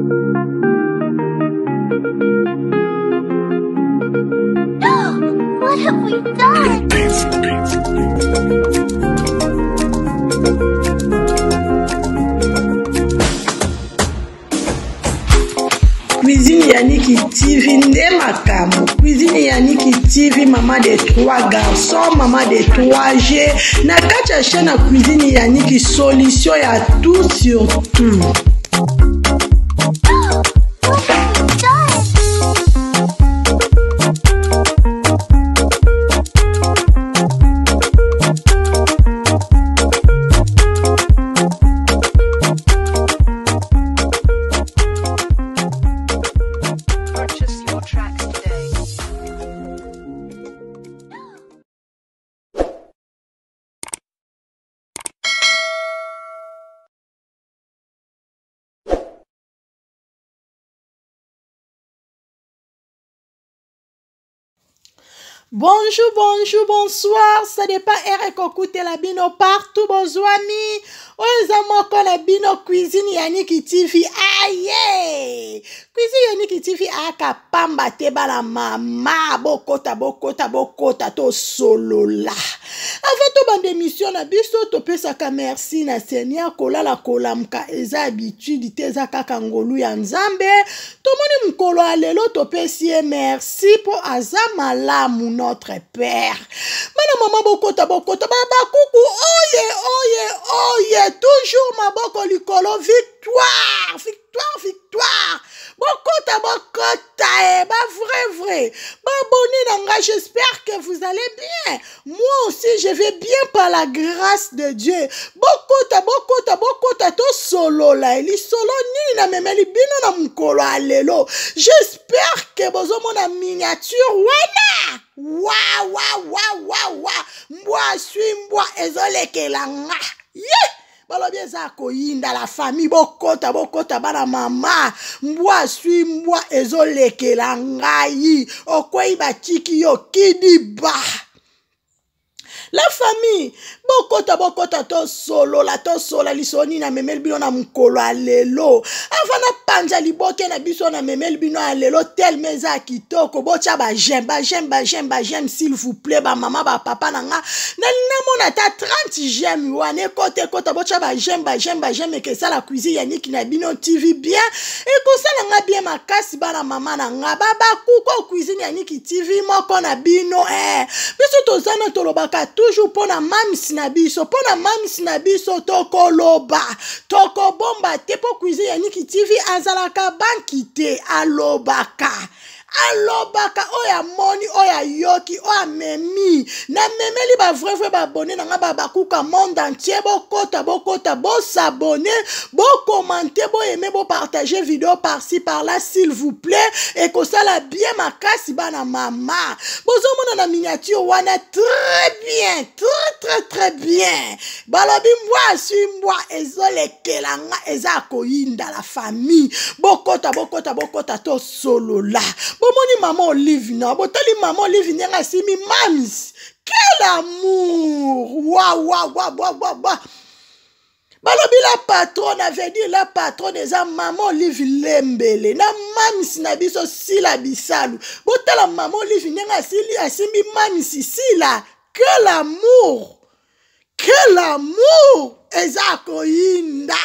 What have we done? Cuisine Yannick TV, Ndemakamu. Cuisine Yannick TV, maman de 3 garçons, maman de 3G. Na kacha chaîne à Cuisine Yannick, solution à tout sur tout. Bonjour, bonjour, bonsoir. Ça dépend Eric Okuté la bino partout. Bonjour ami. Ozamoko la bino Cuisine Yannick TV. Aïe. Cuisine Yannick TV aka pamba te bala mama bokota to solo la. Avant to bande émission na biso to pesaka merci na Seigneur kolala kolamka eza habitude te za kaka ngolu ya Nzambe. To moni mkolo alelo to pesie merci pour azamalamu notre Père. Mana maman bokota baba kuku oye toujours maboko likolo victoire bokota vrai nanga, j'espère que vous allez bien. Moi aussi je vais bien par la grâce de Dieu. Bokota to solo la eli solo nini na memeli bino na mkolo alelo. J'espère que bozo mona miniature wana mbwa ezolekelanga balobi eza koyinda la famille bokota bana mama mbwa ezolekela ngai okwei batiki yo kidiba. La famille, bokota to solo lisoni na memel bino na mkolo alelo. Avana panja liboke na biso na memel bino alelo tel meza kitoko. Bocha ba j'aime s'il vous plaît ba maman ba papa nanga. Na mona ta 30 j'aime wane kote bocha ba j'aime et que ça la Cuisine Yannick na bino TV bien. Et ko ça nga bien makasi ba na mama nanga baba kuko Cuisine Yannick TV moko na bino biso tozana tolobaka toujours pona mamisi na biso toko bomba te po Cuisine Yannick TV azalaka banki te alobaka oya moni oya yoki oya memi na memeli ba vrai ba abonné nanga ba kuka monde entier bokota bo s'abonner bo commenter bo aimer bo partager vidéo par-ci par-là s'il vous plaît et que ça la bien makasi bana mama bozo mona na miniature wana très bien balobi mbwa ezolekelanga eza koyinda la famille bokota to solo la. Bomoni maman Olive na botali maman Olive nyanga simi mamis. Quel amour! Waouh. Balobi la patronne avait dit la patronne eza maman Olive Lembele na mamis na biso sila bisalu. Botala maman Olive nyanga simi mamis sila. Quel amour! Eza koyinda.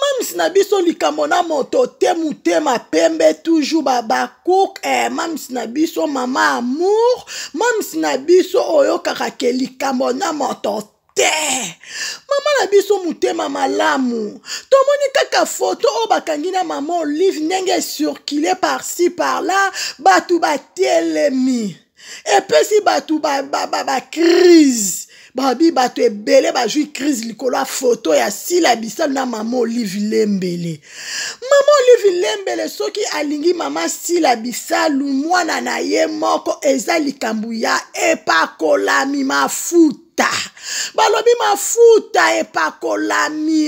Mamis na biso likambo na moto mutema pembe toujours baba cook mamis na biso mama amour mamis na biso oyo kakake likambo na moto te mama na biso mutema malamu tomoni kaka photo o bakangi na mama Olive ndenge circuler par-ci par-là batu batelemi epesi batu ba crise babi bato ebele ba jui crise likolo a photo ya sila bisal na mama Olive Lembele. Mama Olive Lembele soki alingi mama sila bisalu mwana na ye moko eza likambu ya epakolami mafuta. mafuta balobi mafuta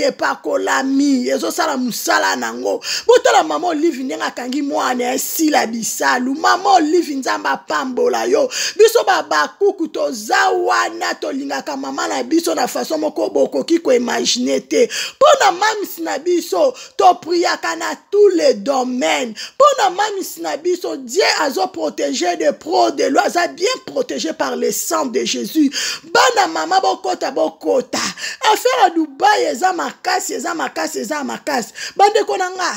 epakolami ezosala musala nango botala mama Olive ndenge akangi mwana esila bisalu mama Olive nzamba apambola yo biso babakuku toza wana tolingaka mama na biso na façon moko bokoki koimagine te mpona mamisi na biso topriaka na tous les domaines mpona mamisi na biso Dieu azo protégé de pro de loi aza bien protégé par le sang de Jésus bana mama bokota affaire à Dubaï eza makasi bandeko na nga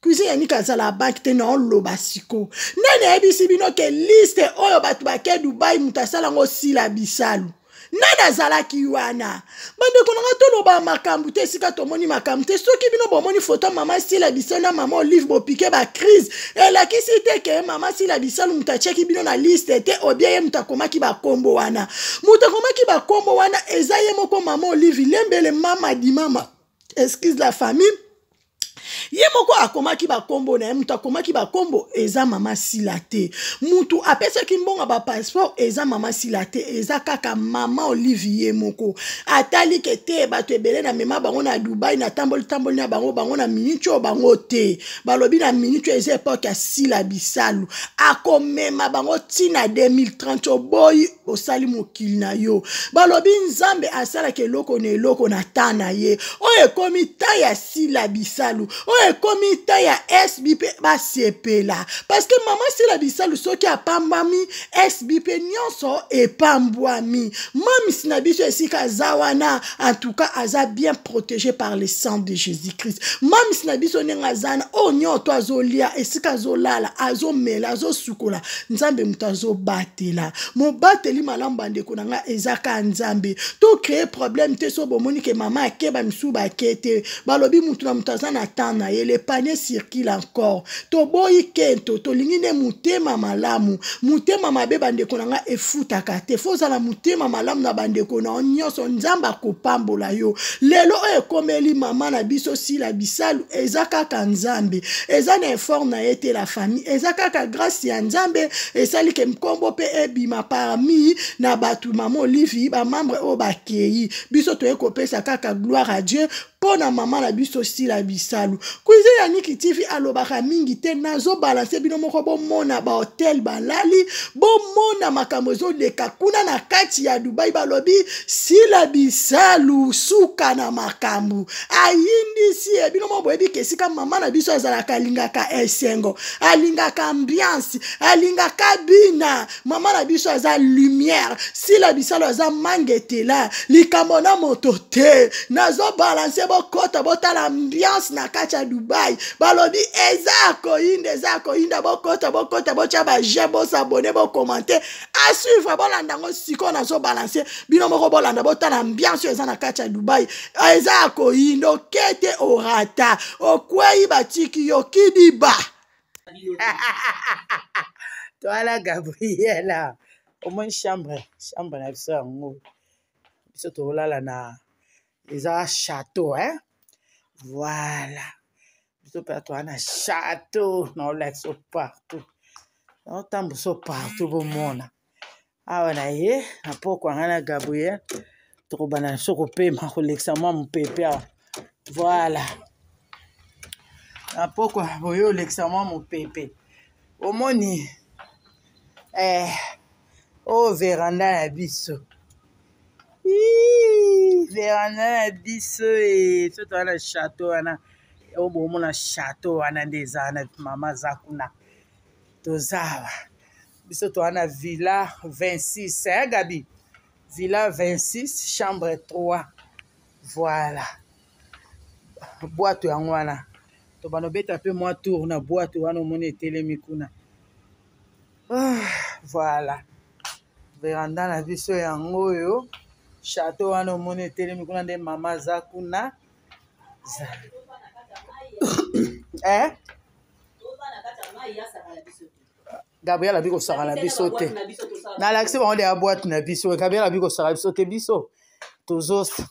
cuisine yani kazala banque te na oloba siko nani ayebisi bino ke liste oyo bato bake Dubaï mutasala ngo sila bisalu nani azalaki wana bandeko na nga toloba makambo te esika tomoni makambo te soki bino bomoni foto mama sila bisalu na mama Olive bopike ba crise elakisi te ke mama sila bisalu mutacheki bino na liste te obie ye mutakomaki bakombo wana eza ye moko mama Olive lembele mama di mama excuse la famille ye moko akomaki bakombo na ye mutu akomaki bakombo eza mama sila te mutu apesaki mbongo ba passeport eza mama sila te eza kaka mama Olive ye moko atali ke te bato ebele na mema bango na Dubaï na tamboli na bango na minute o bango te balobi na minute eza epoke ya sila bisalu akomema bango tina 2030 oboyi osali mokili na yo balobi nzambe asalaka eloko na ta na ye oyo ekomi ta ya sila bisalu oyo ekomi ta ya SBP basepela parce que mama sila bisalu soki apambami SBP nyonso epambwami mamisi na biso esika aza wana en tout cas aza bien protégé par le sang de Jésus-Christ mamisi na biso ndenge aza na oyo nyoto azolia esika azolala azomela azosukola nzambe mutu azobatela mobateli malamu bandeko na nga ezaka nzambe to créer problème te so bomoni ke mama akeba misu bakete balobi mutu na mutu aza na tana ye le panier circule encore to boyi kento to lingine mutema malamu mutema mabe bandeko na nga efutaka te fozala mutema malamu na bandeko na nyonso nzamba kopambola yo lelo oyo komeli mama na biso sila bisalu eza kaka nzambe eza na effort na ye te la famille eza kaka grâce ya nzambe esali ke mkombo pe ebima parmi na batu mama Olive ba membre o bakei biso toye kopesa kaka gloire à Dieu pona mama na biso sila bisalu kuize ya Niki TV alobaka mingi te nazo balancer bino moko bomona ba hotel balali bomona makambo ezoleka kuna na kati ya Dubai balobi sila bisalu suka na makambo ayindisi bino mo boyebi kesika mama na biso azalaka alingaka esengo alingaka ambiance alingaka bina mama na biso aza lumière sila bisalu aza mangetela likambo na moto te nazo balancer bokota botala ambiance na kati ya Dubai balobi eza koyinda bokota bocha ba j'aime bo s'abonner bo commenter à suivre bolanda ngo siko na zo balancer bino moko bolanda botala ambiance eza na kati ya Dubai eza koyinda okete orata okwei batiki yo kidiba Toi Gabriela au moins chambre na biso yango biso tolala na eza château hein voilà biso pe toi na château na olaxo partout na tambo so partout bomona awa na ye na poko ngana Gabriel tokobana soko pe ma kolexa mwa mopepe voilà na poko boyo lexa mwa mopepe omoni oh veranda na biso veranda na biso soto wana château wana obomona château wana nde eza na mama za kuna tozawa biso to wana villa 26 hein Gabi villa 26 chambre 3 voilà boîte yango wana to banobeta pe mwa tour na boîte wana omoni etelemi kuna voilà veranda na biso yango oyo château wana omoni etelemi kuna nde mama za kuna Gabriel abi kosaka na biso te nalakisi bango de ya boîte na biso Gabriel abi kosaka biso te biso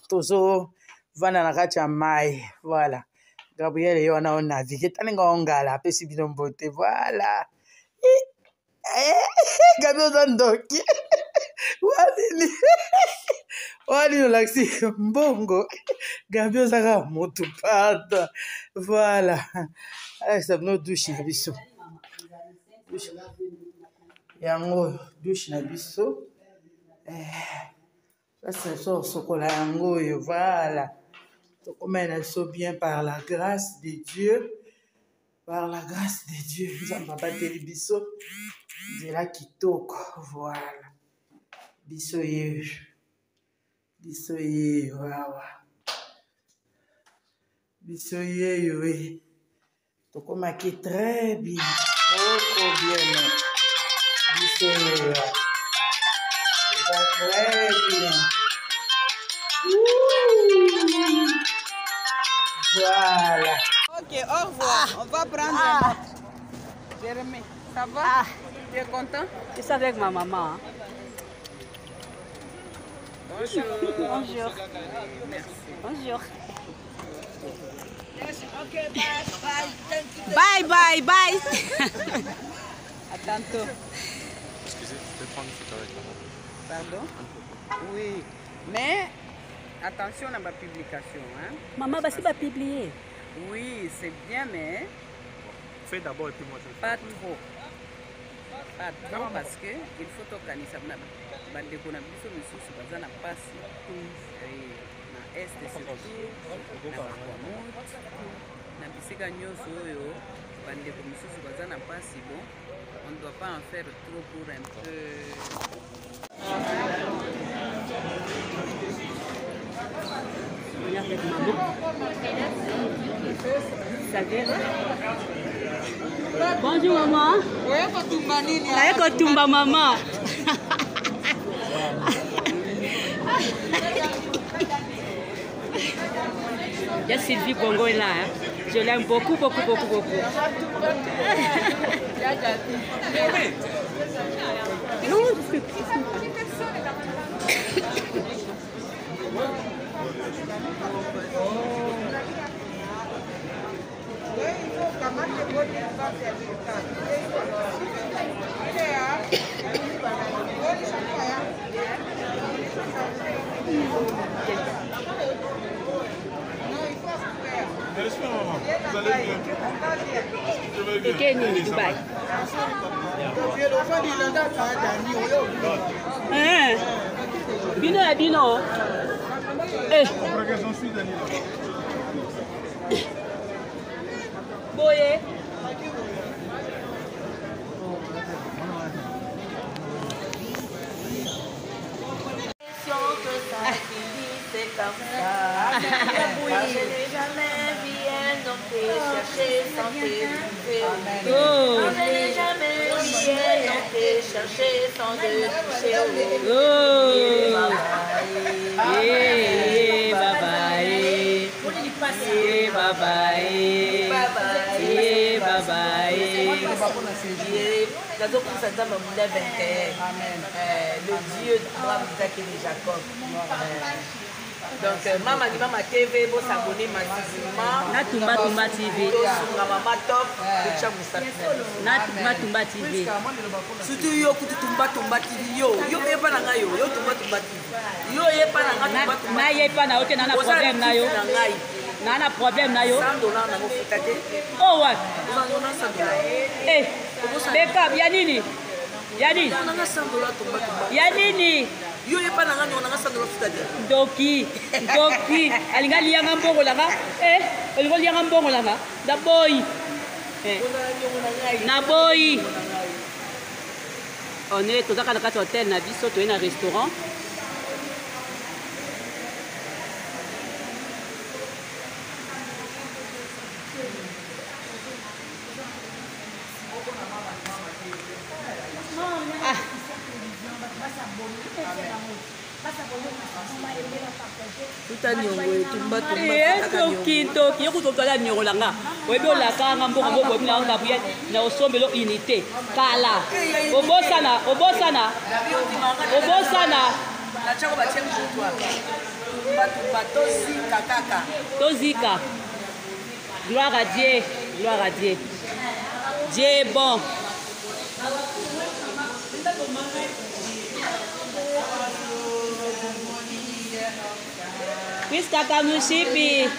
tozo vanda na kati ya mai voilà Gabriel ye wana onavige taninga ongala apesi bino mbote voilà Gabriel oza ndoki Wanini? Wani olaxi mbongo. Gambio saka moto pardon. Voilà. Ah, ça nous douche na biso. Yango douche na biso. Ça c'est ça sokola yango yo voilà. Donc on mène ça bien par la grâce de Dieu. Par la grâce de Dieu, nous avons battu biso. De la kitoko, voilà. Biso ye, wawa. Biso ye, oui. Donc on maquille très bien, trop bien. Biso ye, très bien. Voilà. Ok, au revoir. On va prendre un autre. Jérémy, ça va? Tu es content? Je suis avec ma maman. Hein. Bonjour. Bonjour. Merci. Bonjour. Ok, bye, bye. Thank you. Bye, bye, bye. À tantôt. Excusez, je peux prendre une photo avec maman. Pardon? Oui. Mais attention à ma publication. Hein? Maman, bah, c'est pas publié. Oui, c'est bien, mais Fais d'abord et puis moi je vais pas faire. trop. Pas trop parce que il faut organiser na bandeko na biso misusu baza na pasi na este surtout na bakwamot na bisika nyonso oyo bandeko misusu baza na pasi bon on ne doit pas en faire trop pour un peu. On est avec maman. Ça va? Bonjour maman. Naye kotumba maman. Il y a Sylvie Bongo là. Hein. Je l'aime beaucoup, beaucoup, beaucoup, beaucoup. Non, je suis... Vous allez bien? Je vais bien. Kenya, Dubaï. Bino ya bino. Eh. Boye. C'est comme ça. Je n'ai jamais vu un homme te chercher sans te toucher. Je n'ai jamais vu un homme te chercher sans te toucher. Bye bye. Bye bye. Bye bye. Le Dieu d'Abraham, Isaac et Jacob. Donc, Maman TV, vous s'abonnez massivement. Natumba Tumba TV. Maman Top, Natumba Tumba TV. surtout yo kutu Tumba TV yo yepa na ngai yo Tumba TV yo yepa na ngai Tumba Na yepa na oke na problème na yo. Na problème na yo. $100 na mofuta te. Oh ouais. Uzanona $100. Eh. Beka ya nini? Ya nini? Na $100 Tumba. Ya nini? Yo yepa na ngai na $100 mofuta te. Doki. Alingali yanga mbongo langa. Alingali yanga mbongo langa. Da boy. Na boy. On est tous dans le hôtel na biso to na restaurant. Toki yokutotola nyolanga webi olakanga mbongo mbongo binanga buye na osombelo unité kala obosana Nachako ba tiens toi. Tumba tozika kaka. tozika gloire à Dieu Dieu est bon. Krista Kamushipi.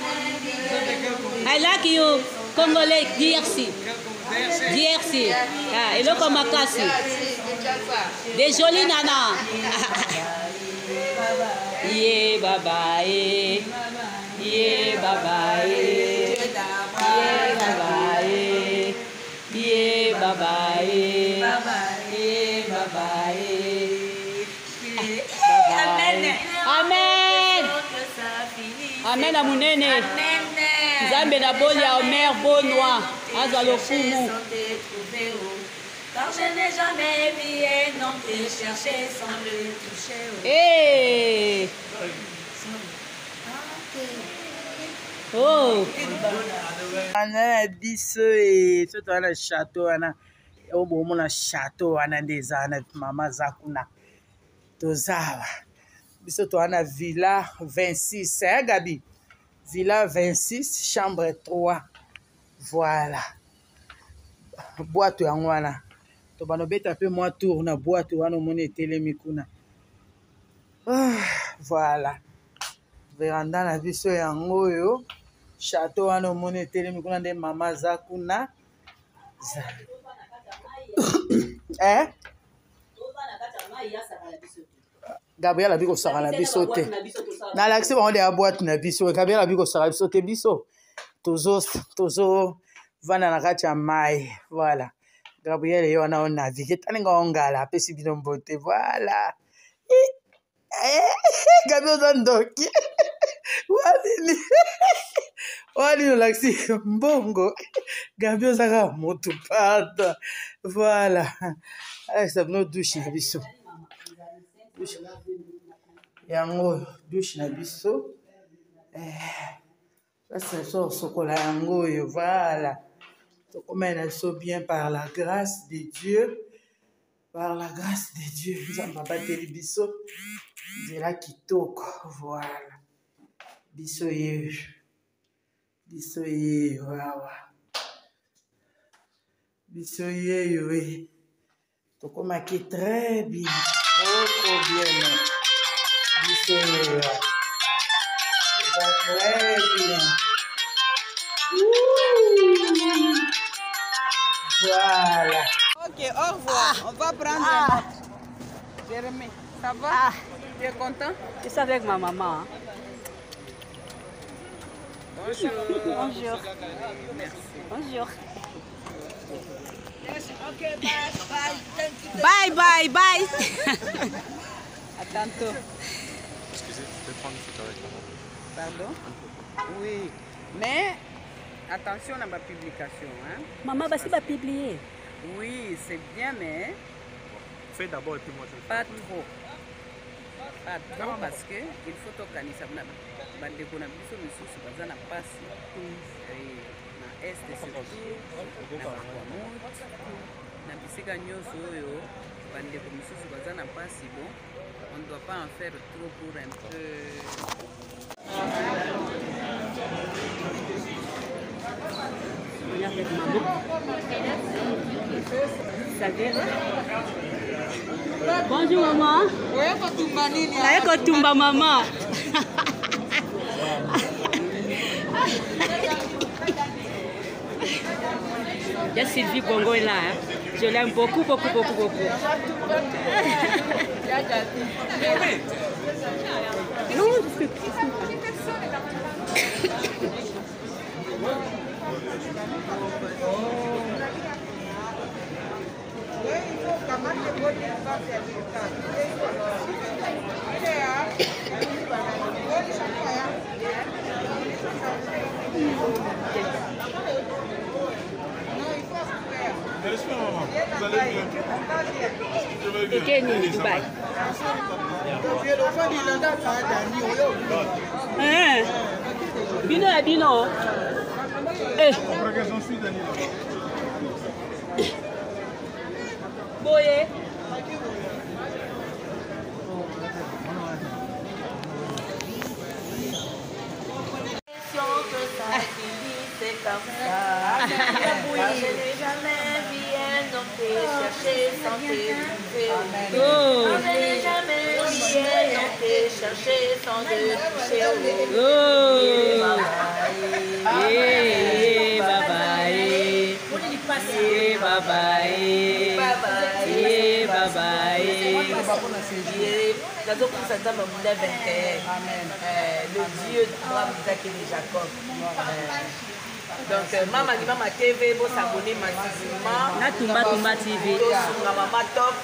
I like you. Congolais, DRC. DRC. Ah, et le Komakasi. Des jolies nanas. Yeah, baba. Yeah, baba. Yeah, baba. Yeah, baba. Yeah, baba. Amen. Amen à Mounene. Nzambe na boli à Omer Bonois. Azwa le fumu. Car je n'ai jamais vu un homme te chercher sans le toucher. Hey. Oh. Ana biso e soto ana château ana obo mona château ana ndeza na mama zakuna. Tozawa. Biso to ana villa 26, hein Gabi? Villa 26, chambre 3. Voilà. Boîte yango wana. To bano beta pe moi tour na boîte wana mona etelemi kuna. Voilà. Véranda na biso yango yo. Château wana mona etelemi kuna nde mama zakuna. Eh? Gabriel a biko saka na biso te. Na laksi ba onde a boîte na biso. Gabriel a biko saka biso te biso. Tozo vana na kati ya mai. Voilà. Gabriel yo na on navigue taninga ongala apesi bino mbote. Voilà. Gabriel zandoki. Wali. Wali no laksi mbongo. Gabriel zaka motu pata. Voilà. Alex abno douche na biso. Yango douche na biso. Ça c'est ça sokola yango yo voilà. To comment elles sont bien par la grâce de Dieu. Par la grâce de Dieu, nous avons pas battu biso. De la kitoko voilà. Biso ye. Biso ye wawa. Biso ye oui. To comment qui très bien. Trop bien. Biso ye. Très bien. Voilà. Ok, au revoir. On va prendre un autre. Jérémy, ça va? Tu es content? Je suis avec ma maman. Hein. Bonjour. Bonjour. Merci. Bonjour. Ok, bye. Bye, bye, bye. À tantôt. Excusez, je peux prendre une photo avec maman. Pardon? Oui. Mais attention à ma publication. Hein? Maman, bah, c'est pas publié. Oui, c'est bien, mais Fais d'abord et puis moi je le fais. pas trop. Pas trop parce que il faut tokanisa bandeko na biso misusu baza na pasi. Na est surtout na bakwamot na bisika nyonso oyo bandeko misusu baza na pasi. Bon, on ne doit pas en faire trop pour un peu. Avec maman. Ça vient. Bonjour maman. Naye tumba maman. Il y a Sylvie Bongo là. Hein. Je l'aime beaucoup, beaucoup, beaucoup, beaucoup. Non, je sais pas. J'espère maman, vous allez bien. Je vais bien. Kenya ni Dubai. Bino ya bino. J'en suis Daniel. Boye. Que ça finisse, c'est comme ça. Je n'ai jamais vu un homme te chercher sans te trouver. Oh. Je n'ai jamais vu viens te chercher sans te toucher. Le Dieu d'Abraham, Isaac et de Jacob. Donc, Mama TV, vous s'abonnez massivement. Natumba TV. Maman Top,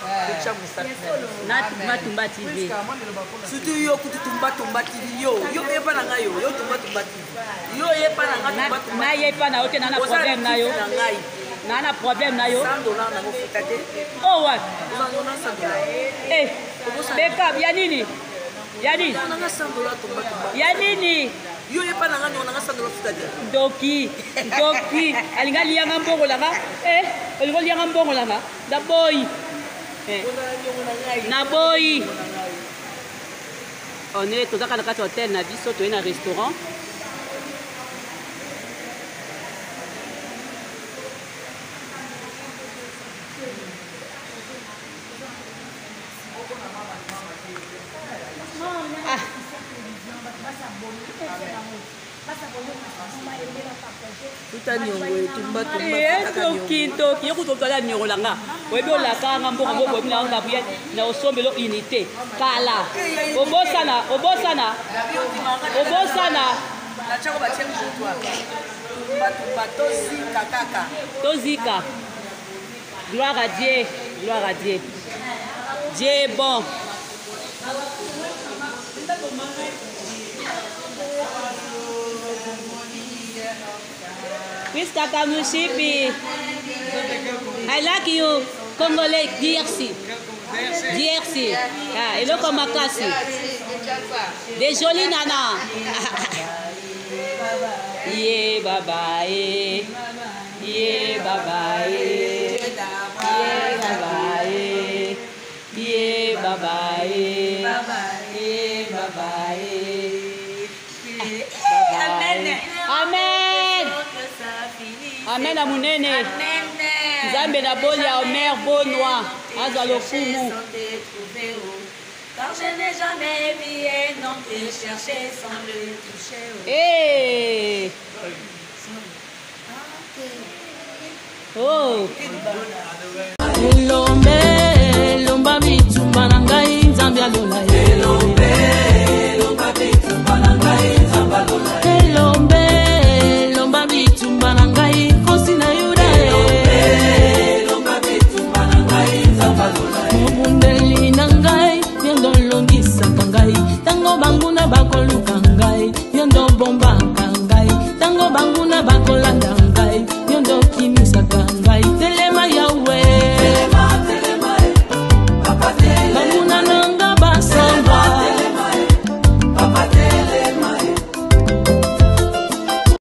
Natumba TV. Surtout yo Tumba TV. Yo pas na yo Tumba TV. Yo pas na Tumba. Na ye pas na oke na problème na yo. Na problème na yo. $100 na mo futate. Oh ouais. $100. Eh, beka ya nini? Ya nini? Ya nini? Yo pas na ngani on a $100 futate. Doki alinga lianga mbongo langa. Alinga lianga mbongo langa. Da boy. Na boy. On est tout à l'heure dans hôtel na biso to na restaurant. Toki yokutotala nyongo langa oyebi olakanga mboka moko oyebi nanga buye na osombelo unité kala obosana tozika gloire à Dieu Dieu est bon. Krista Kamushipi, I like you, Congolais, DRC. Ah, et le Komakasi. Des jolies nanas. Yeah, baba, yeah, baba, yeah, baba, yeah, baba, yeah, baba, Amen. Amen à Mounene. Zambe na boli à Omer Bonois. Azalo Fumu. Car je n'ai jamais vu un homme te chercher sans le toucher. Hey. Oh. Lomba bitumba na ngai nzambe alola. Lomba bitumba na ngai nzambe alola. Lomba bitumba na ngai kosi na yuda. Lomba bitumba na ngai nzambe alola. Mobundeli na ngai yondo longisa ngai tango banguna bakoluka ngai yondo bomba ngai tango bangu